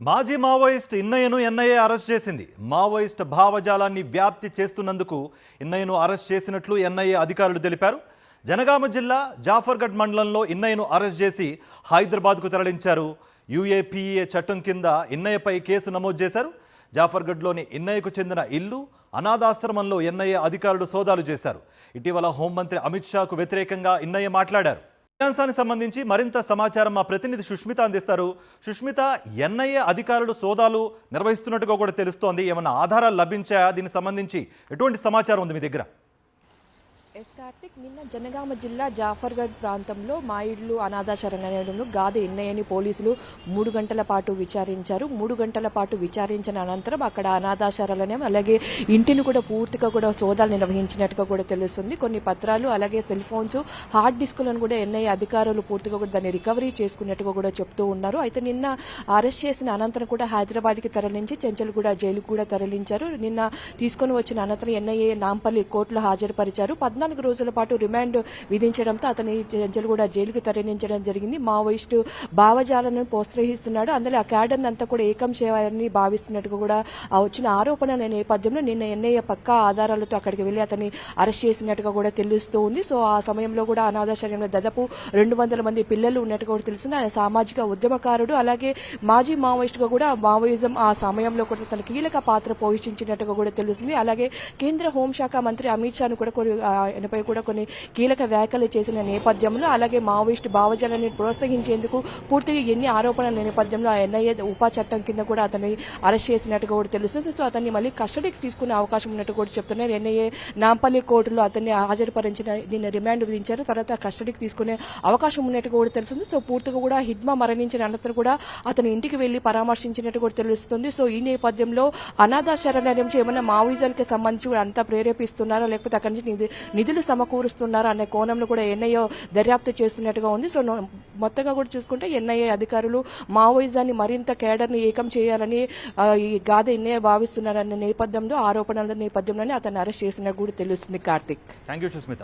మాజీ Maoist ఇన్నయ్యను NIA arrest చేసింది. Maoist భావజాలాన్ని వ్యాప్తి చేస్తున్నందుకు ఇన్నయ్యను అరెస్ట్ చేసినట్లు ఎన్ఐఏ అధికారులు తెలిపారు. జనగామ జిల్లా జాఫర్గఢ్ మండలంలో ఇన్నయ్యను అరెస్ట్ చేసి హైదరాబాద్కు తరలించారు. యూఏపీఏ చట్టం కింద ఇన్నయ్యపై కేసు నమోదు చేశారు. జాఫర్గఢ్లోని ఇన్నయ్యకు చెందిన ఇల్లు, అనాథాశ్రమంలో ఎన్ఐఏ అధికారులు సోదాలు చేశారు. ఇటీవల హోంమంత్రి అమిత్ షాకు వ్యతిరేకంగా ఇన్నయ్య మాట్లాడారు. ఈ అంశానికి సంబంధించి మరింత సమాచారం మా ప్రతినిధి సుష్మిత అందిస్తారు. సుష్మిత, ఎన్ఐఏ అధికారులు సోదాలు నిర్వహిస్తున్నట్టుగా కూడా తెలుస్తోంది. ఏమన్నా ఆధారాలు లభించాయా? దీనికి సంబంధించి ఎటువంటి సమాచారం ఉంది మీ దగ్గర? కార్తిక్, నిన్న జనగామ జిల్లా జాఫర్గఢ్ ప్రాంతంలో మా ఇల్లు అనాథాశరణంలో గాది ఇన్నయ్యని పోలీసులు 3 గంటల పాటు విచారించారు. 3 గంటల పాటు విచారించిన అనంతరం అక్కడ అనాథాశరణం అలాగే ఇంటిని కూడా పూర్తిగా కూడా సోదాలు నిర్వహించినట్టుగా కూడా తెలుస్తుంది. కొన్ని పత్రాలు అలాగే సెల్ ఫోన్స్, హార్డ్ డిస్కులను కూడా ఎన్ఐఏ అధికారులు పూర్తిగా కూడా దాన్ని రికవరీ చేసుకున్నట్టుగా కూడా చెప్తూ ఉన్నారు. అయితే నిన్న అరెస్ట్ చేసిన అనంతరం కూడా హైదరాబాద్కి తరలించి చెంచల్గూడ జైలుకు కూడా తరలించారు. నిన్న తీసుకొని వచ్చిన అనంతరం ఎన్ఐఏ నాంపల్లి కోర్టులో హాజరుపరిచారు. 14 రోజుల పాటు రిమాండ్ విధించడంతో అతని చెంచల్గూడ జైలుకి తరలించడం జరిగింది. మావోయిస్టు భావజాలను ప్రోత్సహిస్తున్నాడు, అందులో ఆ క్యాడర్ని అంతా కూడా ఏకం చేయాలని భావిస్తున్నట్టుగా కూడా వచ్చిన ఆరోపణల నేపథ్యంలో నిన్న ఎన్ఐఏ పక్కా ఆధారాలతో అక్కడికి వెళ్లి అతన్ని అరెస్ట్ చేసినట్టుగా కూడా తెలుస్తూ ఉంది. సో ఆ సమయంలో కూడా అనాథాశ్రయంలో దాదాపు 200 మంది పిల్లలు ఉన్నట్టుగా కూడా తెలిసింది. ఆయన సామాజిక ఉద్యమకారుడు, అలాగే మాజీ మావోయిస్టుగా కూడా మావోయిజం ఆ సమయంలో కూడా తన కీలక పాత్ర పోషించినట్టుగా కూడా తెలుస్తుంది. అలాగే కేంద్ర హోంశాఖ మంత్రి అమిత్ షాను కూడా ఆయనపై కూడా కొన్ని కీలక వ్యాఖ్యలు చేసిన నేపథ్యంలో, అలాగే మావోయిస్టు భావజాలాన్ని ప్రోత్సహించేందుకు పూర్తిగా ఎన్ని ఆరోపణల నేపథ్యంలో ఎన్ఐఏ ఉపా చట్టం కింద కూడా అతన్ని అరెస్ట్ చేసినట్టుగా కూడా తెలుస్తుంది. సో అతన్ని మళ్ళీ కస్టడీకి తీసుకునే అవకాశం ఉన్నట్టు కూడా చెప్తున్నారు. ఎన్ఐఏ నాంపల్లి కోర్టులో అతన్ని హాజరుపరించిన నిన్న రిమాండ్ విధించారు. తర్వాత కస్టడీకి తీసుకునే అవకాశం ఉన్నట్టు కూడా తెలుస్తుంది. సో పూర్తిగా కూడా హిడ్మా మరణించిన అనంతరం కూడా అతని ఇంటికి వెళ్లి పరామర్శించినట్టు కూడా తెలుస్తుంది. సో ఈ నేపథ్యంలో అనాథాశరణం నుంచి ఏమైనా మావోయిజానికి సంబంధించి కూడా అంతా ప్రేరేపిస్తున్నారా, లేకపోతే అక్కడి నుంచి నిధులు సమకూరుస్తున్నారు అనే కోణంలో కూడా ఎన్ఐఏ దర్యాప్తు చేస్తున్నట్టుగా ఉంది. సో మొత్తంగా కూడా చూసుకుంటే ఎన్ఐఏ అధికారులు మావోయిజాన్ని మరింత కేడర్ని ఏకం చేయాలని ఈ గాథ ఎన్ఐఏ భావిస్తున్నారనే నేపథ్యంలో, ఆరోపణల నేపథ్యంలోనే అతన్ని అరెస్ట్ చేసినట్టు కూడా తెలుస్తుంది. Karthik, thank you Susmitha.